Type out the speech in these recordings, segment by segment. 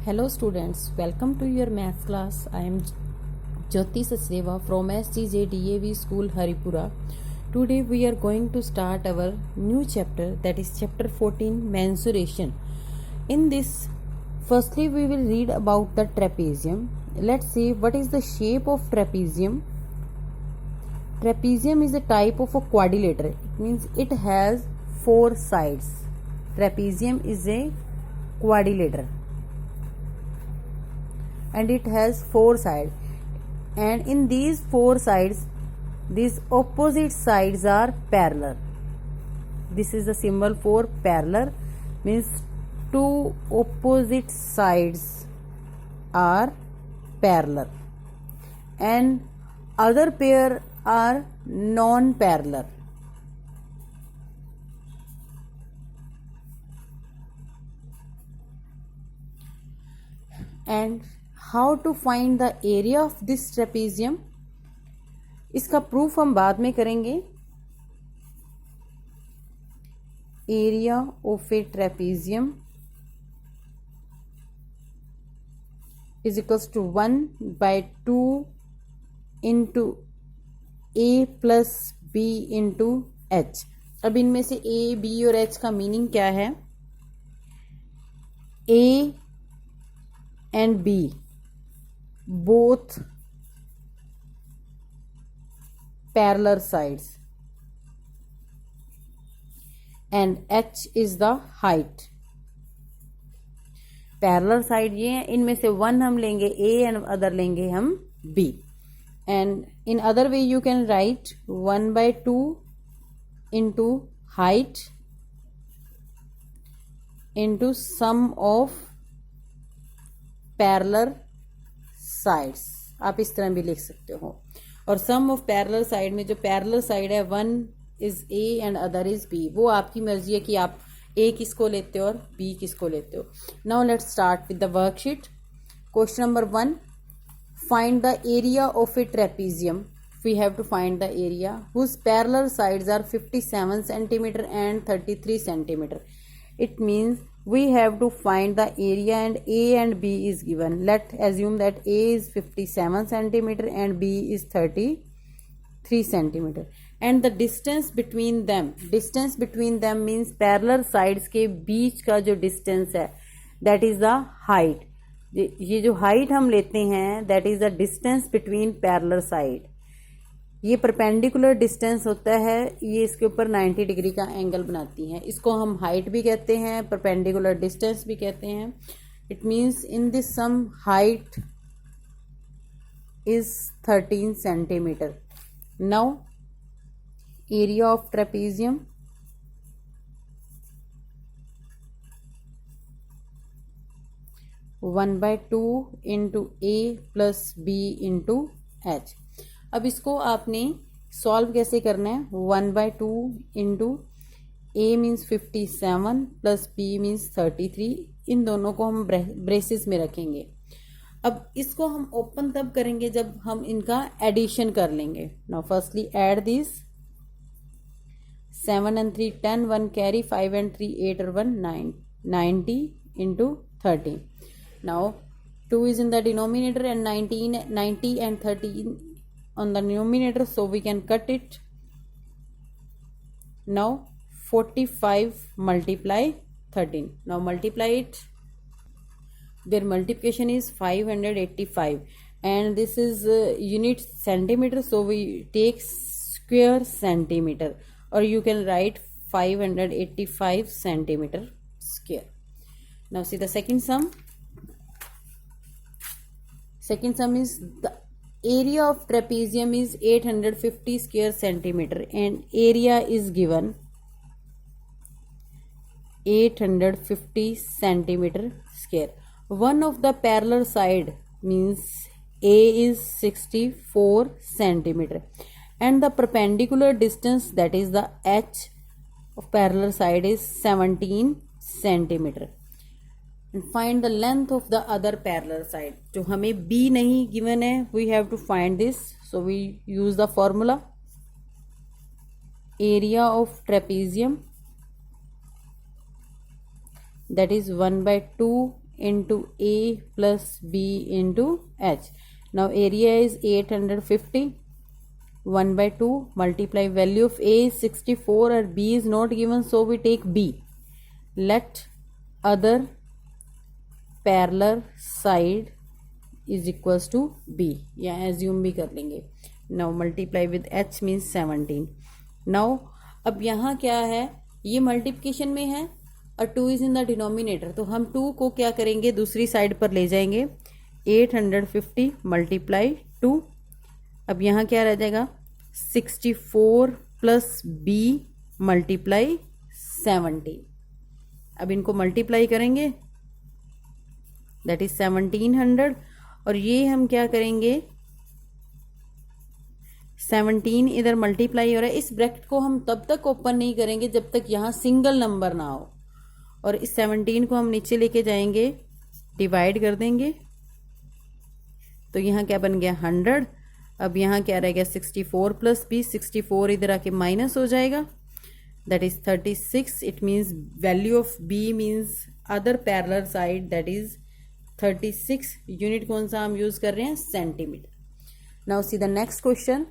Hello students, welcome to your maths class. I am Jyoti Sachdeva from SGJDAV School Haripura. Today we are going to start our new chapter, that is chapter 14, mensuration. In this, firstly we will read about the trapezium. Let's see what is the shape of trapezium. Trapezium is a type of a quadrilateral. It means it has four sides. Trapezium is a quadrilateral and it has four sides, and in these four sides these opposite sides are parallel. This is the symbol for parallel, means two opposite sides are parallel and other pair are non-parallel. And how to find the area of this trapezium? इसका proof हम बाद में करेंगे. Area of a trapezium is equals to 1/2 into A plus B into H. अब इनमें से A, B और H का मीनिंग क्या है? A and B both parallel sides and H is the height. Parallel side ये है, इनमें से वन हम लेंगे A एंड अदर लेंगे हम B. And in other way you can write 1/2 into height into sum of parallel sides. आप इस तरह भी लिख सकते हो. और सम ऑफ पैरेलल साइड में जो पैरेलल साइड है, one is A and other is B, वो आपकी मर्जी है कि आप ए किसको लेते हो और बी किसको लेते हो. Now let's start with the worksheet. Question number 1, find the area of a trapezium. We have to find the area whose parallel sides are 57 centimetre and 33 centimetre. It means we have to find the area and A and B is given. Let's assume that A is 57 centimeter and B is 33 centimeter. And the distance between them means parallel sides के बीच का जो distance है, that is the height. ये जो height हम लेते हैं, that is the distance between parallel side. ये परपेंडिकुलर डिस्टेंस होता है, ये इसके ऊपर 90 डिग्री का एंगल बनाती है. इसको हम हाइट भी कहते हैं, परपेंडिकुलर डिस्टेंस भी कहते हैं. It means in this sum height is 13 centimetre. Now area of trapezium. One by two into A plus B into H. अब इसको आपने सॉल्व कैसे करना है? 1/2 into A means 57 plus B means 33. इन दोनों को हम ब्रेसेस में रखेंगे. अब इसको हम ओपन तब करेंगे जब हम इनका एडिशन कर लेंगे. Now firstly add this. 7 and 3 10, 1 carry, 5 and 3 8 और 1 9, 90 into 30. Now 2 is in the denominator and 90 and 13 on the numerator, so we can cut it. Now 45 multiply 13. Now multiply it. Their multiplication is 585 and this is unit centimeter, so we take square centimeter, or you can write 585 centimeter square. Now see the second sum. Second sum is the area of trapezium is 850 square centimeter and area is given 850 centimeter square. One of the parallel side means A is 64 centimeter and the perpendicular distance, that is the H of parallel side, is 17 centimeter. And find the length of the other parallel side. जो हमें B नहीं given है, we have to find this. So we use the formula. Area of trapezium that is 1/2 into A plus B into H. Now area is 850. 1 by 2 multiply value of A is 64 or B is not given, so we take B. Let other parallel side is equals to B. या assume भी कर लेंगे. Now multiply with H means 17. Now अब यहाँ क्या है, ये multiplication में है और 2 इज इन द डिनोमिनेटर, तो हम 2 को क्या करेंगे दूसरी साइड पर ले जाएंगे. 850 मल्टीप्लाई 2. अब यहाँ क्या रह जाएगा 64 प्लस बी मल्टीप्लाई 70. अब इनको मल्टीप्लाई करेंगे, दैट इज 1700. और ये हम क्या करेंगे, 17 इधर मल्टीप्लाई हो रहा है. इस ब्रैकेट को हम तब तक ओपन नहीं करेंगे जब तक यहाँ सिंगल नंबर ना हो. और इस 17 को हम नीचे लेके जाएंगे, डिवाइड कर देंगे, तो यहाँ क्या बन गया 100. अब यहाँ क्या रह गया 64 प्लस बी. 64 इधर आके माइनस हो जाएगा, that is 36. It means value of B means other parallel side, that is 36. Unit कौन सा हम यूज कर रहे हैं, centimetre. Now see the next question.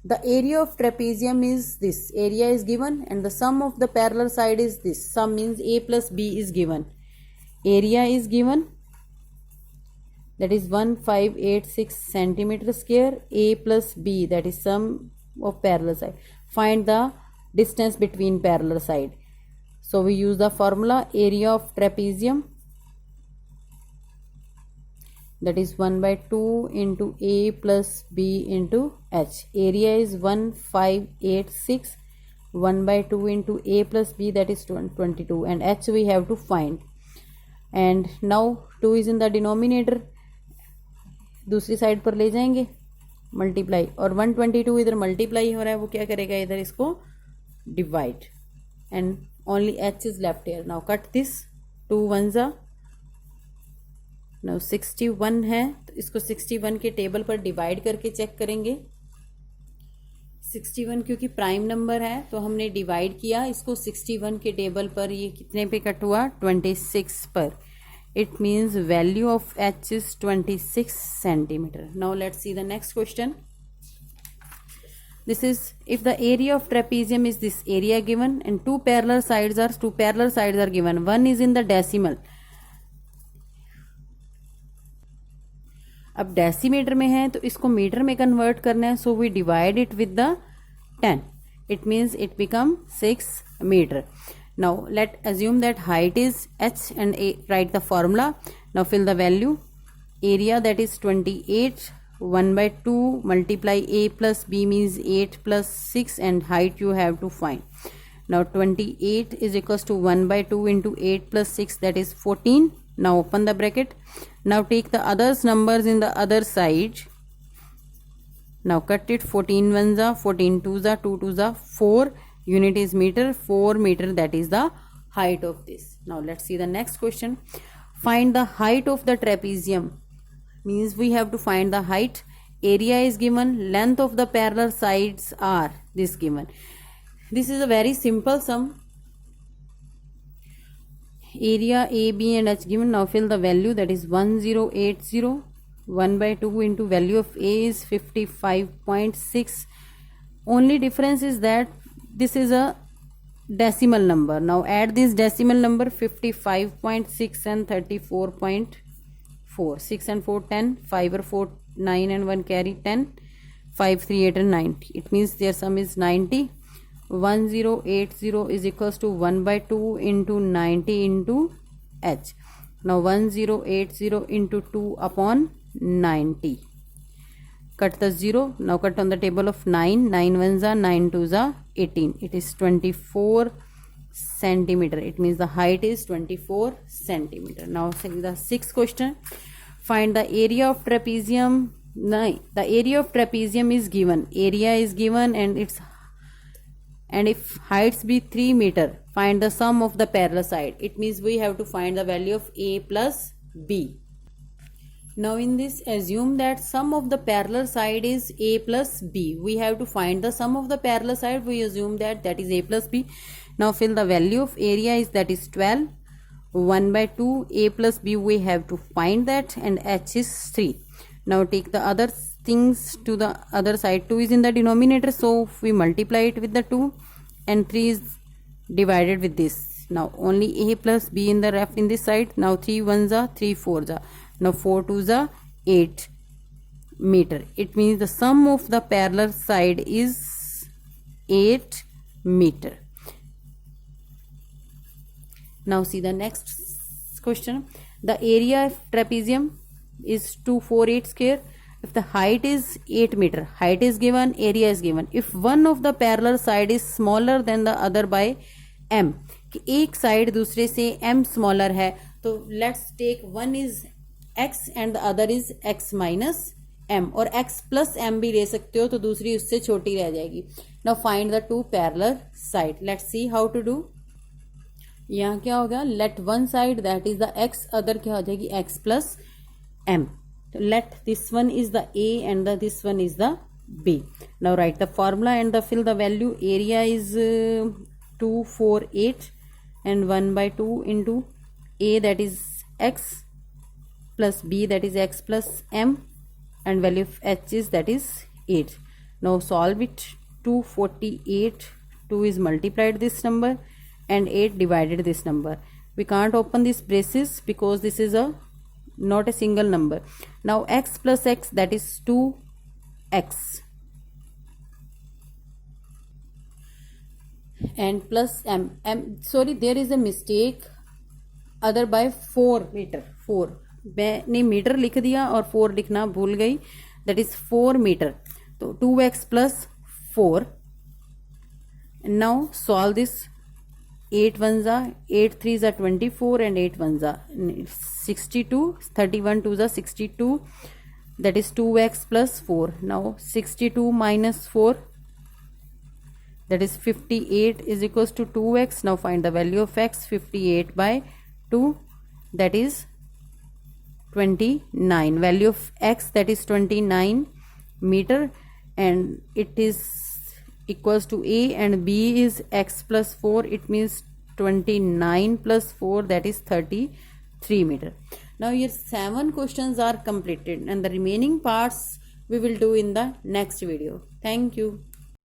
The area of trapezium is this. Area is given and the sum of the parallel side is this. Sum means A plus B is given. Area is given, that is 1586 centimeter square. A plus B, that is sum of parallel side. Find the distance between parallel side. So we use the formula area of trapezium, that is 1 by 2 into A plus B into H. Area is 1586. 1 by 2 into A plus B, that is 22, and H we have to find. And now 2 is in the denominator, दूसरी side पर ले जाएंगे multiply, और 122 इधर multiply हो रहा है, वो क्या करेगा इधर इसको divide, and only H is left here. Now cut this, 2 ones are. Now 61 है, तो इसको 61 के टेबल पर डिवाइड करके चेक करेंगे. 61 क्योंकि प्राइम नंबर है तो हमने डिवाइड किया इसको 61 के टेबल पर. ये कितने पे कट हुआ, 26 पर. It means value of H is 26 centimetre. Now let's see the next question. This is if the area of trapezium is this area given and two parallel sides are given. One is in the decimal. अब decimetre में है तो इसको metre में convert करना है, so we divide it with the 10. It means it become 6 metre. Now let assume that height is h and a. Write the formula. Now fill the value. Area that is 28. 1 by 2 multiply A plus B means 8 plus 6, and height you have to find. Now 28 is equals to 1 by 2 into 8 plus 6, that is 14. Now open the bracket. Now take the others numbers in the other side. Now cut it. 14 ones are, 14 twos are, 2 twos are, 4. Unit is meter. 4 meter, that is the height of this. Now let's see the next question. Find the height of the trapezium. Means we have to find the height. Area is given. Length of the parallel sides are this given. This is a very simple sum. Area A, B and H given. Now fill the value, that is 1080. 1 by 2 into value of A is 55.6. Only difference is that this is a decimal number. Now add this decimal number, 55.6 and 34.4. 6 and 4 10, 5 or 4 9 and 1 carry 10, 5 3 8 and 90. It means their sum is 90. 1080 is equals to 1 by 2 into 90 into H. Now 1080 into 2 upon 90. Cut the 0. Now cut on the table of 9. 9 ones are, 9 twos are, 18. It is 24 centimeter. It means the height is 24 centimeter. Now see the sixth question. Find the area of trapezium. The area of trapezium is given. Area is given and if heights be 3 meter, find the sum of the parallel side. It means we have to find the value of A plus B. Now in this, assume that sum of the parallel side is A plus B. We have to find the sum of the parallel side. We assume that is A plus B. Now fill the value of area is, that is 12. 1 by 2, a plus b we have to find that, and h is 3. Now take the other things to the other side. 2 is in the denominator, so we multiply it with the 2, and 3 is divided with this. Now only a plus b in the left in this side. Now 3 ones are 3 fours are. Now 4 twos are 8 meter. It means the sum of the parallel side is 8 meter. Now see the next question. The area of trapezium is 248 square. If the height is 8 meter, height is given, area is given. If one of the parallel side is smaller than the other by m, कि एक side दूसरे से m smaller है, तो let's take one is x and the other is x minus m, और x plus m भी ले सकते हो, तो दूसरी उससे छोटी रह जाएगी. Now find the two parallel side. Let's see how to do. यहाँ क्या होगा, let one side that is the x, other क्या हो जाएगी x plus m. Let this one is the a and this one is the b. Now write the formula and fill the value. Area is 248 and 1 by 2 into a, that is x, plus b, that is x plus m, and value of h is, that is 8. Now solve it. 248, 2 is multiplied this number and 8 divided this number. We can't open this braces because this is not a single number. Now x plus x, that is 2x, and plus m. Sorry, there is a mistake. Other by 4 meter. 4 मैंने metre लिख दिया और 4 लिखना भूल गई. that is 4 meter. तो 2x plus 4. And now solve this. 8 ones are 8 threes are 24 and 8 ones are 62. 31 twos are 62, that is 2x plus 4. Now 62 minus 4, that is 58, is equals to 2x. Now find the value of x. 58 by 2, that is 29. Value of x, that is 29 meter, and it is equals to a, and b is x plus 4. It means 29 plus 4, that is 33 meter. Now your 7 questions are completed, and the remaining parts we will do in the next video. Thank you.